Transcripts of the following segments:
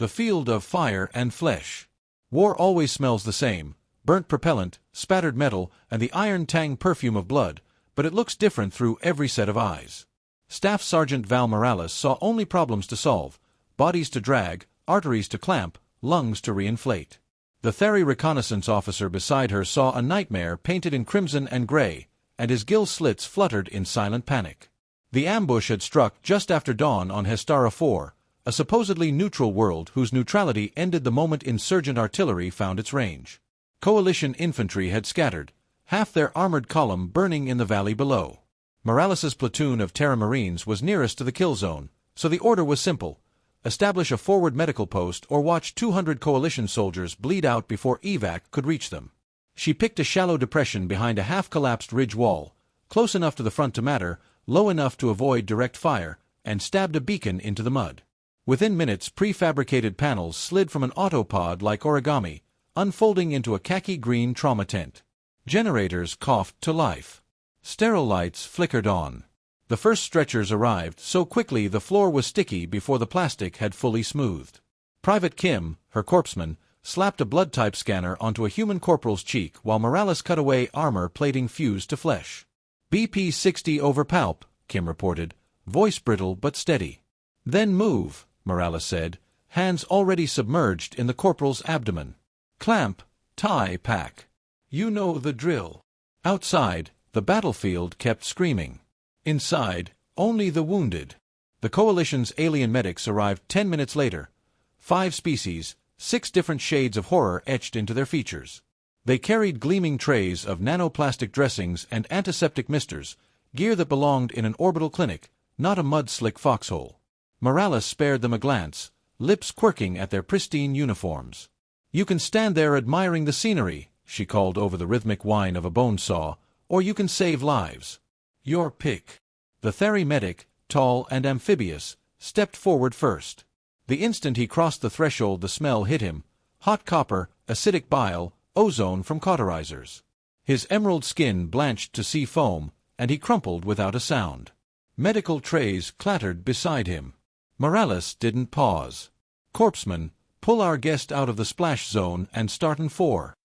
The field of fire and flesh. War always smells the same, burnt propellant, spattered metal, and the iron tang perfume of blood, but it looks different through every set of eyes. Staff Sergeant Val Morales saw only problems to solve, bodies to drag, arteries to clamp, lungs to reinflate. The Theri reconnaissance officer beside her saw a nightmare painted in crimson and gray, and his gill slits fluttered in silent panic. The ambush had struck just after dawn on Hestara 4, a supposedly neutral world whose neutrality ended the moment insurgent artillery found its range. Coalition infantry had scattered, half their armored column burning in the valley below. Morales's platoon of Terra Marines was nearest to the kill zone, so the order was simple: establish a forward medical post or watch 200 coalition soldiers bleed out before evac could reach them. She picked a shallow depression behind a half-collapsed ridge wall, close enough to the front to matter, low enough to avoid direct fire, and stabbed a beacon into the mud. Within minutes, prefabricated panels slid from an autopod like origami, unfolding into a khaki-green trauma tent. Generators coughed to life. Sterile lights flickered on. The first stretchers arrived so quickly the floor was sticky before the plastic had fully smoothed. Private Kim, her corpsman, slapped a blood type scanner onto a human corporal's cheek while Morales cut away armor plating fused to flesh. BP 60 over palp, Kim reported, voice brittle but steady. Then move, Morales said, hands already submerged in the corporal's abdomen. Clamp, tie, pack. You know the drill. Outside, the battlefield kept screaming. Inside, only the wounded. The coalition's alien medics arrived 10 minutes later. 5 species, 6 different shades of horror etched into their features. They carried gleaming trays of nanoplastic dressings and antiseptic misters, gear that belonged in an orbital clinic, not a mud-slick foxhole. Morales spared them a glance, lips quirking at their pristine uniforms. You can stand there admiring the scenery, she called over the rhythmic whine of a bone saw, or you can save lives. Your pick. The Theri medic, tall and amphibious, stepped forward first. The instant he crossed the threshold the smell hit him: hot copper, acidic bile, ozone from cauterizers. His emerald skin blanched to sea foam, and he crumpled without a sound. Medical trays clattered beside him. Morales didn't pause. Corpsman, pull our guest out of the splash zone and start in 4.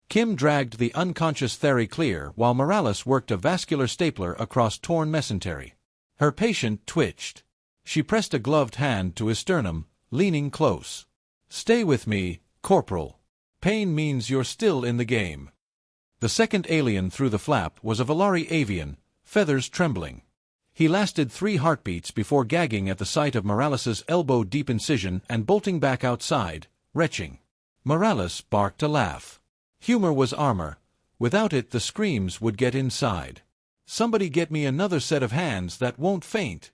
Kim dragged the unconscious Theri clear while Morales worked a vascular stapler across torn mesentery. Her patient twitched. She pressed a gloved hand to his sternum, leaning close. Stay with me, Corporal. Pain means you're still in the game. The second alien through the flap was a Valari avian, feathers trembling. He lasted 3 heartbeats before gagging at the sight of Morales's elbow-deep incision and bolting back outside, retching. Morales barked a laugh. Humor was armor. Without it, the screams would get inside. Somebody get me another set of hands that won't faint.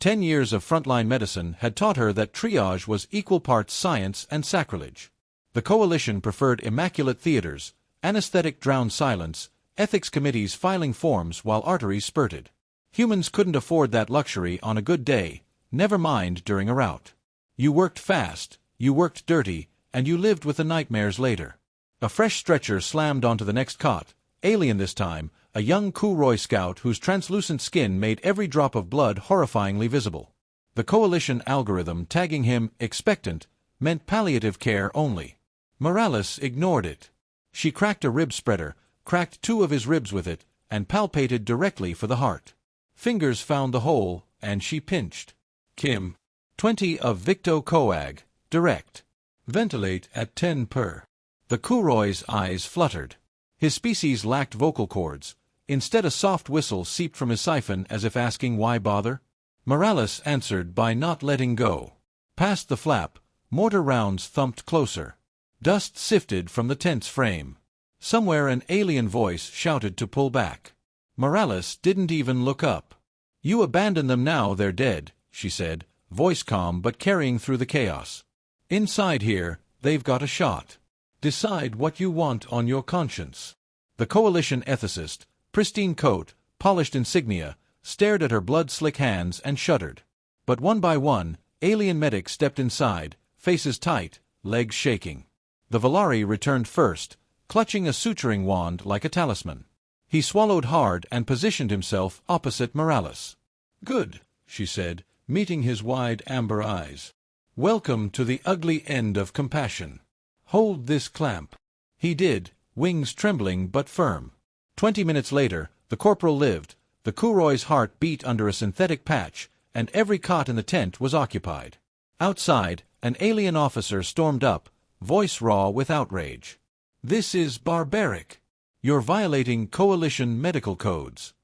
10 years of frontline medicine had taught her that triage was equal parts science and sacrilege. The coalition preferred immaculate theaters, anesthetic drowned silence, ethics committees filing forms while arteries spurted. Humans couldn't afford that luxury on a good day, never mind during a rout. You worked fast, you worked dirty, and you lived with the nightmares later. A fresh stretcher slammed onto the next cot, alien this time, a young Kuroi scout whose translucent skin made every drop of blood horrifyingly visible. The coalition algorithm tagging him expectant meant palliative care only. Morales ignored it. She cracked a rib spreader, cracked 2 of his ribs with it, and palpated directly for the heart. Fingers found the hole, and she pinched. Kim. 20 of Victo-Coag, direct. Ventilate at 10 per. The Kuroi's eyes fluttered. His species lacked vocal cords. Instead, a soft whistle seeped from his siphon as if asking why bother. Morales answered by not letting go. Past the flap, mortar rounds thumped closer. Dust sifted from the tent's frame. Somewhere an alien voice shouted to pull back. Morales didn't even look up. You abandon them now they're dead, she said, voice calm but carrying through the chaos. Inside here, they've got a shot. Decide what you want on your conscience. The coalition ethicist, pristine coat, polished insignia, stared at her blood-slick hands and shuddered. But one by one, alien medics stepped inside, faces tight, legs shaking. The Valari returned first, clutching a suturing wand like a talisman. He swallowed hard and positioned himself opposite Morales. Good, she said, meeting his wide amber eyes. Welcome to the ugly end of compassion. Hold this clamp. He did, wings trembling but firm. 20 minutes later, the corporal lived, the Kuroi's heart beat under a synthetic patch, and every cot in the tent was occupied. Outside, an alien officer stormed up, voice raw with outrage. This is barbaric. You're violating coalition medical codes.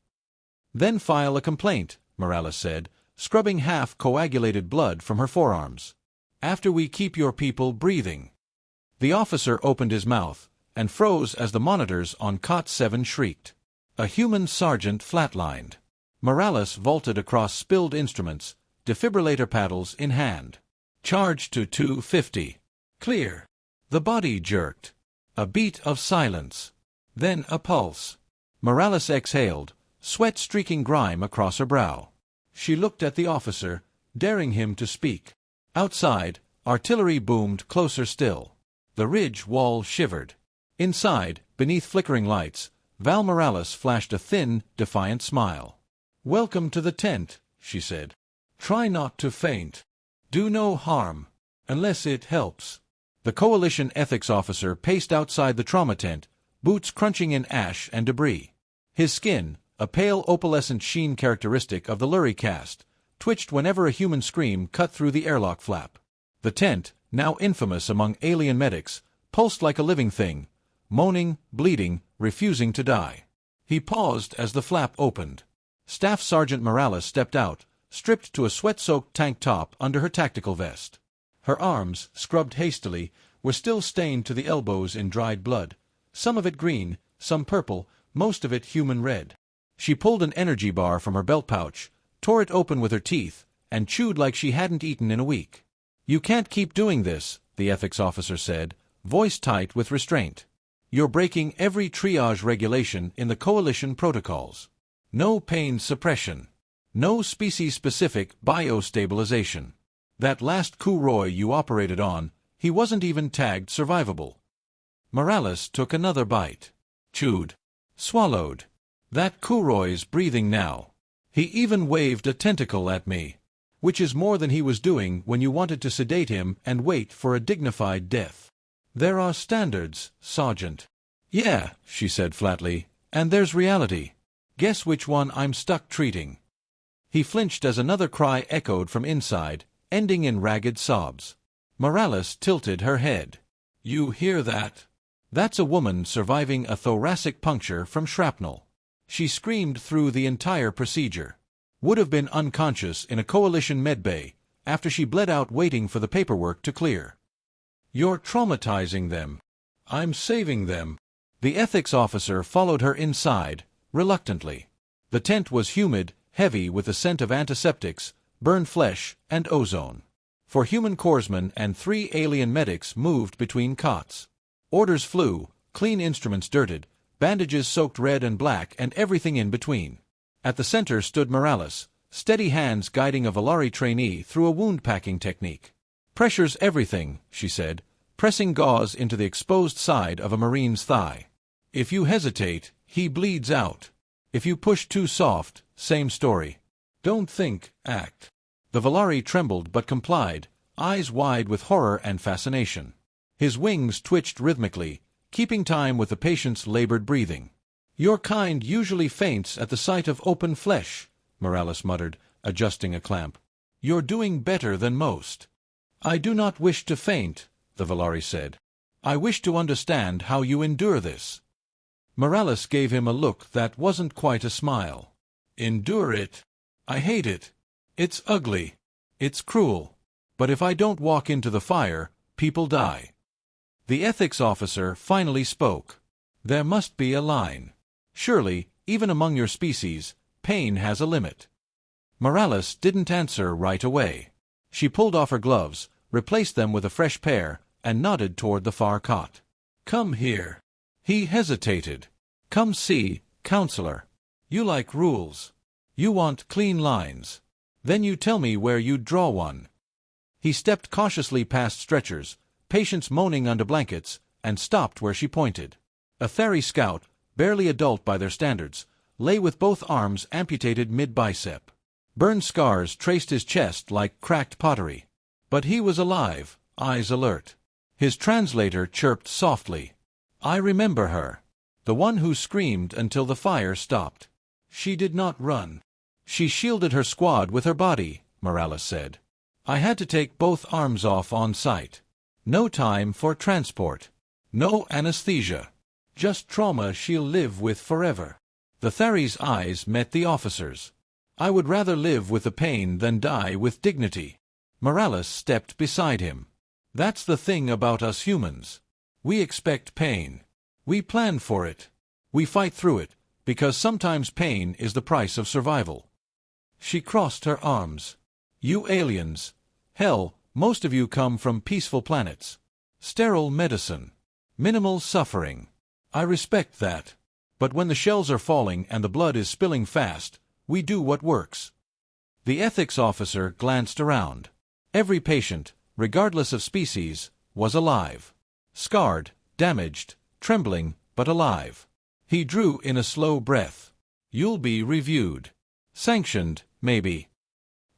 Then file a complaint, Morales said, scrubbing half-coagulated blood from her forearms. After we keep your people breathing. The officer opened his mouth, and froze as the monitors on Cot 7 shrieked. A human sergeant flatlined. Morales vaulted across spilled instruments, defibrillator paddles in hand. Charge to 250. Clear. The body jerked. A beat of silence. Then a pulse. Morales exhaled, sweat streaking grime across her brow. She looked at the officer, daring him to speak. Outside, artillery boomed closer still. The ridge wall shivered. Inside, beneath flickering lights, Val Morales flashed a thin, defiant smile. "Welcome to the tent," she said. "Try not to faint. Do no harm, unless it helps." The coalition ethics officer paced outside the trauma tent, boots crunching in ash and debris. His skin, a pale opalescent sheen characteristic of the Lurie caste, twitched whenever a human scream cut through the airlock flap. The tent, now infamous among alien medics, pulsed like a living thing, moaning, bleeding, refusing to die. He paused as the flap opened. Staff Sergeant Morales stepped out, stripped to a sweat-soaked tank top under her tactical vest. Her arms, scrubbed hastily, were still stained to the elbows in dried blood, some of it green, some purple, most of it human red. She pulled an energy bar from her belt pouch, tore it open with her teeth, and chewed like she hadn't eaten in a week. "You can't keep doing this," the ethics officer said, voice tight with restraint. "You're breaking every triage regulation in the coalition protocols. No pain suppression. No species-specific biostabilization. That last Kuroi you operated on, he wasn't even tagged survivable." Morales took another bite. Chewed. Swallowed. "That Kuroi's breathing now. He even waved a tentacle at me. Which is more than he was doing when you wanted to sedate him and wait for a dignified death. There are standards, Sergeant." "Yeah," she said flatly, "and there's reality. Guess which one I'm stuck treating." He flinched as another cry echoed from inside, ending in ragged sobs. Morales tilted her head. "You hear that? That's a woman surviving a thoracic puncture from shrapnel. She screamed through the entire procedure. Would have been unconscious in a coalition medbay after she bled out waiting for the paperwork to clear. You're traumatizing them. I'm saving them." The ethics officer followed her inside, reluctantly. The tent was humid, heavy with the scent of antiseptics, burned flesh, and ozone. 4 human corpsmen and 3 alien medics moved between cots. Orders flew, clean instruments dirted, bandages soaked red and black and everything in between. At the center stood Morales, steady hands guiding a Valari trainee through a wound-packing technique. "Pressure's everything," she said, pressing gauze into the exposed side of a Marine's thigh. "If you hesitate, he bleeds out. If you push too soft, same story. Don't think, act." The Valari trembled but complied, eyes wide with horror and fascination. His wings twitched rhythmically, keeping time with the patient's labored breathing. "Your kind usually faints at the sight of open flesh," Morales muttered, adjusting a clamp. "You're doing better than most." "I do not wish to faint," the Valari said. "I wish to understand how you endure this." Morales gave him a look that wasn't quite a smile. "Endure it? I hate it. It's ugly. It's cruel. But if I don't walk into the fire, people die." The ethics officer finally spoke. "There must be a line. Surely, even among your species, pain has a limit." Morales didn't answer right away. She pulled off her gloves, replaced them with a fresh pair, and nodded toward the far cot. "Come here." He hesitated. "Come see, counselor. You like rules. You want clean lines. Then you tell me where you'd draw one." He stepped cautiously past stretchers, patients moaning under blankets, and stopped where she pointed. A Theri scout, barely adult by their standards, lay with both arms amputated mid-bicep. Burn scars traced his chest like cracked pottery. But he was alive, eyes alert. His translator chirped softly. I remember her. The one who screamed until the fire stopped. She did not run. She shielded her squad with her body, Morales said. I had to take both arms off on sight. No time for transport. No anesthesia. Just trauma she'll live with forever. The Thari's eyes met the officer's. I would rather live with the pain than die with dignity. Morales stepped beside him. That's the thing about us humans. We expect pain. We plan for it. We fight through it, because sometimes pain is the price of survival. She crossed her arms. You aliens. Hell, most of you come from peaceful planets. Sterile medicine. Minimal suffering. I respect that. But when the shells are falling and the blood is spilling fast, we do what works. The ethics officer glanced around. Every patient, regardless of species, was alive. Scarred, damaged, trembling, but alive. He drew in a slow breath. You'll be reviewed. Sanctioned, maybe.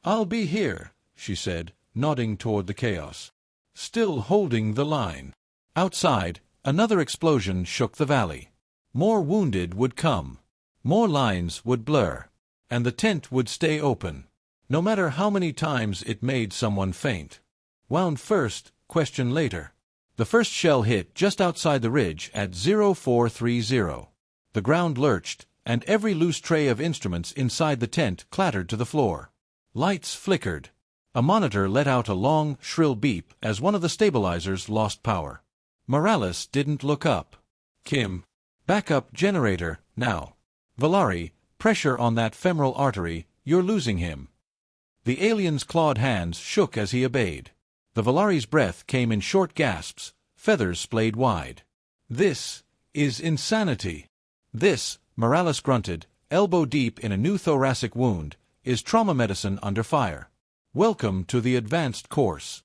I'll be here, she said, nodding toward the chaos. Still holding the line. Outside, another explosion shook the valley. More wounded would come. More lines would blur. And the tent would stay open. No matter how many times it made someone faint. Wound first, question later. The first shell hit just outside the ridge at 0430. The ground lurched, and every loose tray of instruments inside the tent clattered to the floor. Lights flickered. A monitor let out a long, shrill beep as one of the stabilizers lost power. Morales didn't look up. Kim. Backup generator, now. Valari, pressure on that femoral artery, you're losing him. The alien's clawed hands shook as he obeyed. The Valari's breath came in short gasps, feathers splayed wide. This is insanity. This, Morales grunted, elbow deep in a new thoracic wound, is trauma medicine under fire. Welcome to the advanced course.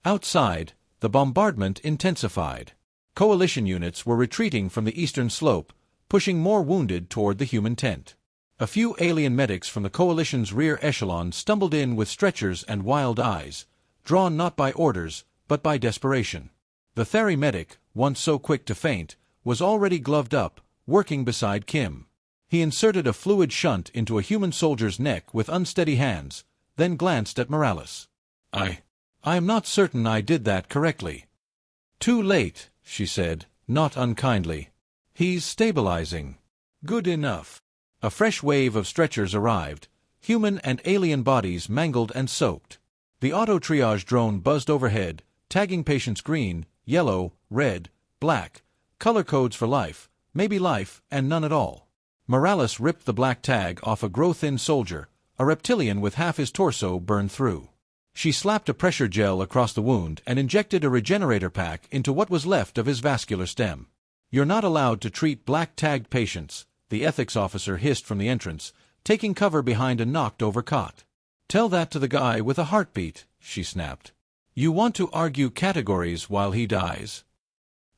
Outside, the bombardment intensified. Coalition units were retreating from the eastern slope, pushing more wounded toward the human tent. A few alien medics from the Coalition's rear echelon stumbled in with stretchers and wild eyes, drawn not by orders, but by desperation. The Thari medic, once so quick to faint, was already gloved up, working beside Kim. He inserted a fluid shunt into a human soldier's neck with unsteady hands, then glanced at Morales. I am not certain I did that correctly. Too late, she said, not unkindly. He's stabilizing. Good enough. A fresh wave of stretchers arrived, human and alien bodies mangled and soaked. The auto-triage drone buzzed overhead, tagging patients green, yellow, red, black, color codes for life, maybe life, and none at all. Morales ripped the black tag off a grow-thin soldier, a reptilian with half his torso burned through. She slapped a pressure gel across the wound and injected a regenerator pack into what was left of his vascular stem. You're not allowed to treat black-tagged patients, the ethics officer hissed from the entrance, taking cover behind a knocked-over cot. Tell that to the guy with a heartbeat, she snapped. You want to argue categories while he dies?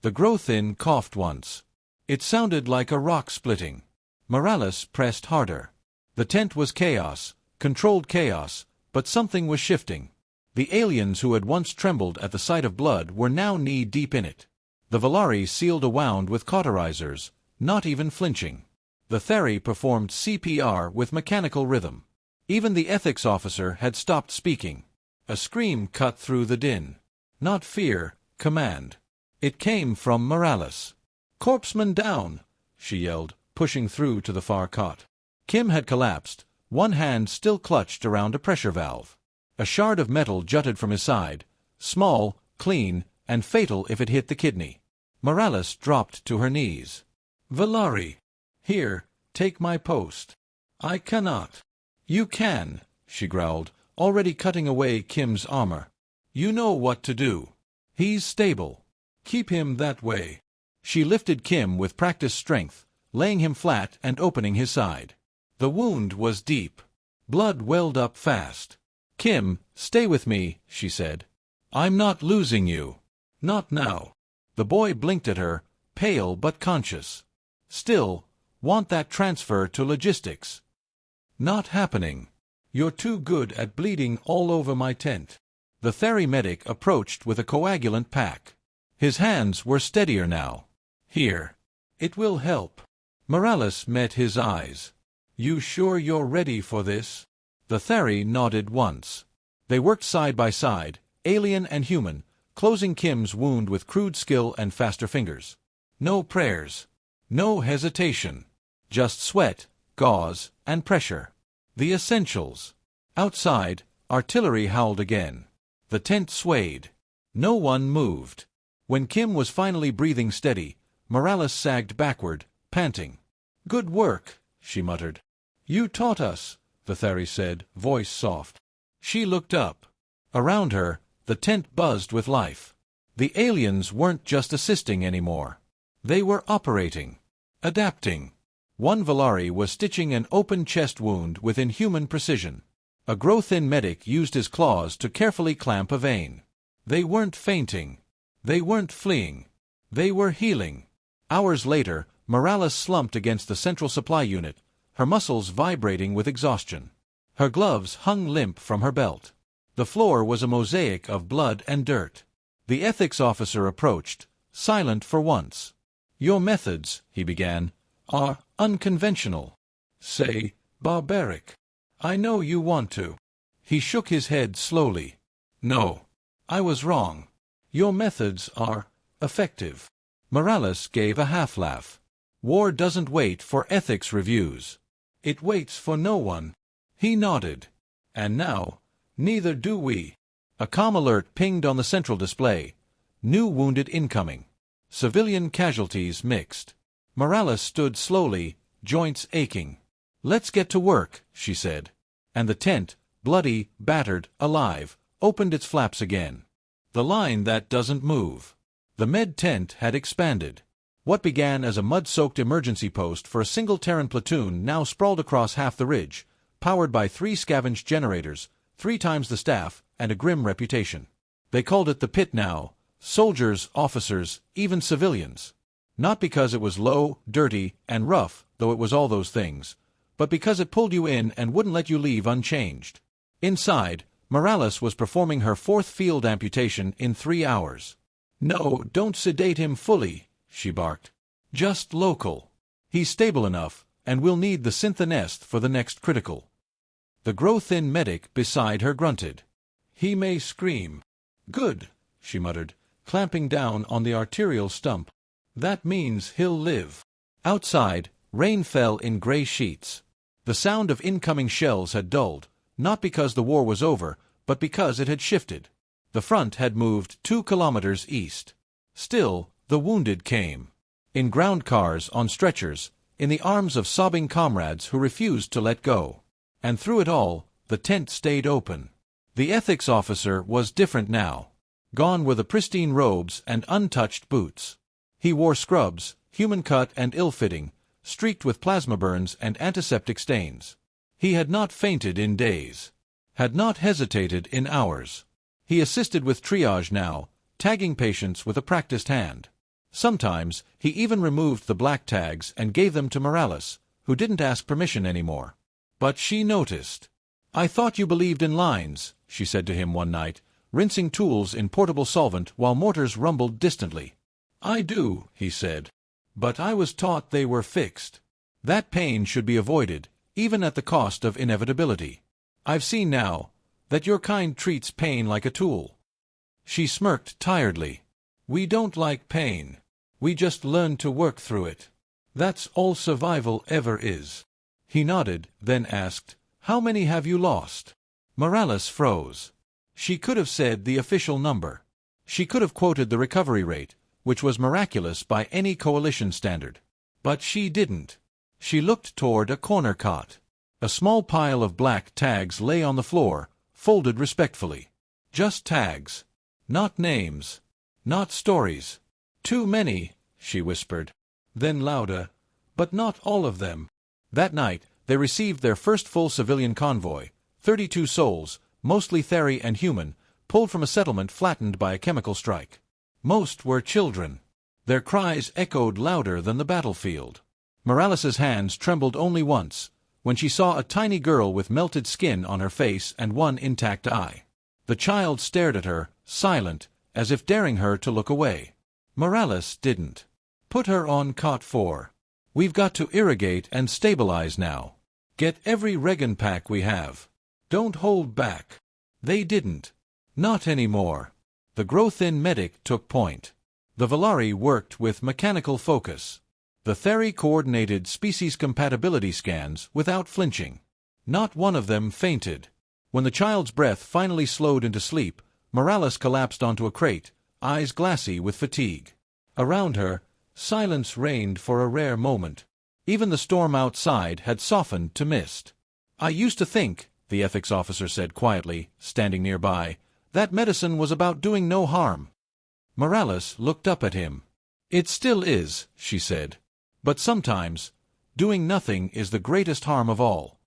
The grow-thin coughed once. It sounded like a rock splitting. Morales pressed harder. The tent was chaos, controlled chaos, but something was shifting. The aliens who had once trembled at the sight of blood were now knee-deep in it. The Valari sealed a wound with cauterizers, not even flinching. The Thari performed CPR with mechanical rhythm. Even the ethics officer had stopped speaking. A scream cut through the din. Not fear, command. It came from Morales. "Corpseman down!" she yelled, pushing through to the far cot. Kim had collapsed, one hand still clutched around a pressure valve. A shard of metal jutted from his side, small, clean, and fatal if it hit the kidney. Morales dropped to her knees. "Valari! Here, take my post." "I cannot." "You can," she growled, already cutting away Kim's armor. "You know what to do. He's stable. Keep him that way." She lifted Kim with practiced strength, laying him flat and opening his side. The wound was deep. Blood welled up fast. "Kim, stay with me," she said. "I'm not losing you. Not now." The boy blinked at her, pale but conscious. "Still, want that transfer to logistics." "Not happening. You're too good at bleeding all over my tent." The Theri medic approached with a coagulant pack. His hands were steadier now. "Here. It will help." Morales met his eyes. "You sure you're ready for this?" The Theri nodded once. They worked side by side, alien and human, closing Kim's wound with crude skill and faster fingers. No prayers. No hesitation. Just sweat, gauze, and pressure. The essentials. Outside, artillery howled again. The tent swayed. No one moved. When Kim was finally breathing steady, Morales sagged backward, panting. "Good work," she muttered. "You taught us," the Theri said, voice soft. She looked up. Around her, the tent buzzed with life. The aliens weren't just assisting anymore. They were operating. Adapting. One Valari was stitching an open chest wound with inhuman precision. A Grothin medic used his claws to carefully clamp a vein. They weren't fainting. They weren't fleeing. They were healing. Hours later, Morales slumped against the central supply unit, her muscles vibrating with exhaustion. Her gloves hung limp from her belt. The floor was a mosaic of blood and dirt. The ethics officer approached, silent for once. "Your methods," he began, "are unconventional. Say, barbaric. I know you want to." He shook his head slowly. "No. I was wrong. Your methods are effective." Morales gave a half-laugh. "War doesn't wait for ethics reviews. It waits for no one." He nodded. "And now, neither do we." A comm alert pinged on the central display. New wounded incoming. Civilian casualties mixed. Morales stood slowly, joints aching. "Let's get to work," she said. And the tent, bloody, battered, alive, opened its flaps again. The line that doesn't move. The med tent had expanded. What began as a mud-soaked emergency post for a single Terran platoon now sprawled across half the ridge, powered by 3 scavenged generators, 3 times the staff, and a grim reputation. They called it the pit now, soldiers, officers, even civilians. Not because it was low, dirty, and rough, though it was all those things, but because it pulled you in and wouldn't let you leave unchanged. Inside, Morales was performing her 4th field amputation in 3 hours. "No, don't sedate him fully," she barked. "Just local. He's stable enough, and we'll need the synthanest for the next critical." The Grothin medic beside her grunted. "He may scream." "Good," she muttered, clamping down on the arterial stump. "That means he'll live." Outside, rain fell in gray sheets. The sound of incoming shells had dulled, not because the war was over, but because it had shifted. The front had moved 2 kilometers east. Still, the wounded came. In ground cars, on stretchers, in the arms of sobbing comrades who refused to let go. And through it all, the tent stayed open. The ethics officer was different now. Gone were the pristine robes and untouched boots. He wore scrubs, human-cut and ill-fitting, streaked with plasma burns and antiseptic stains. He had not fainted in days. Had not hesitated in hours. He assisted with triage now, tagging patients with a practiced hand. Sometimes, he even removed the black tags and gave them to Morales, who didn't ask permission anymore. But she noticed. "I thought you believed in lines," she said to him one night, rinsing tools in portable solvent while mortars rumbled distantly. "I do," he said. "But I was taught they were fixed. That pain should be avoided, even at the cost of inevitability. I've seen now that your kind treats pain like a tool." She smirked tiredly. "We don't like pain. We just learn to work through it. That's all survival ever is." He nodded, then asked, "How many have you lost?" Morales froze. She could have said the official number. She could have quoted the recovery rate, which was miraculous by any coalition standard. But she didn't. She looked toward a corner cot. A small pile of black tags lay on the floor, folded respectfully. Just tags. Not names. Not stories. "Too many," she whispered. Then louder, "But not all of them." That night, they received their first full civilian convoy, 32 souls, mostly Theri and human, pulled from a settlement flattened by a chemical strike. Most were children. Their cries echoed louder than the battlefield. Morales's hands trembled only once, when she saw a tiny girl with melted skin on her face and one intact eye. The child stared at her, silent, as if daring her to look away. Morales didn't. "Put her on cot 4. We've got to irrigate and stabilize now. Get every Regan pack we have. Don't hold back." They didn't. Not anymore. The grow-thin medic took point. The Valari worked with mechanical focus. The Theri coordinated species compatibility scans without flinching. Not one of them fainted. When the child's breath finally slowed into sleep, Morales collapsed onto a crate, eyes glassy with fatigue. Around her, silence reigned for a rare moment. Even the storm outside had softened to mist. "I used to think," the ethics officer said quietly, standing nearby, "that medicine was about doing no harm." Morales looked up at him. "It still is," she said. "But sometimes, doing nothing is the greatest harm of all."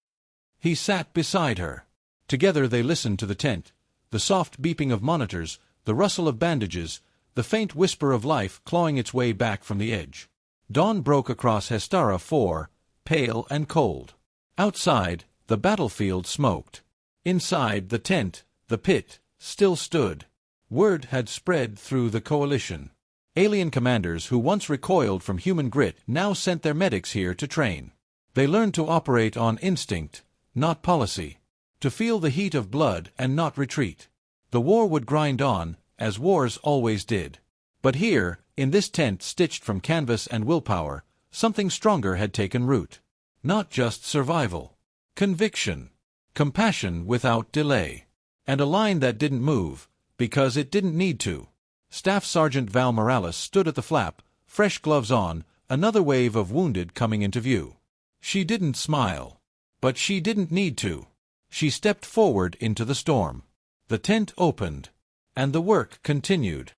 He sat beside her. Together they listened to the tent, the soft beeping of monitors, the rustle of bandages, the faint whisper of life clawing its way back from the edge. Dawn broke across Hestara 4, pale and cold. Outside, the battlefield smoked. Inside the tent, the pit, still stood. Word had spread through the coalition. Alien commanders who once recoiled from human grit now sent their medics here to train. They learned to operate on instinct, not policy. To feel the heat of blood and not retreat. The war would grind on, as wars always did. But here, in this tent stitched from canvas and willpower, something stronger had taken root. Not just survival. Conviction. Compassion without delay. And a line that didn't move, because it didn't need to. Staff Sergeant Val Morales stood at the flap, fresh gloves on, another wave of wounded coming into view. She didn't smile. But she didn't need to. She stepped forward into the storm. The tent opened. And the work continued.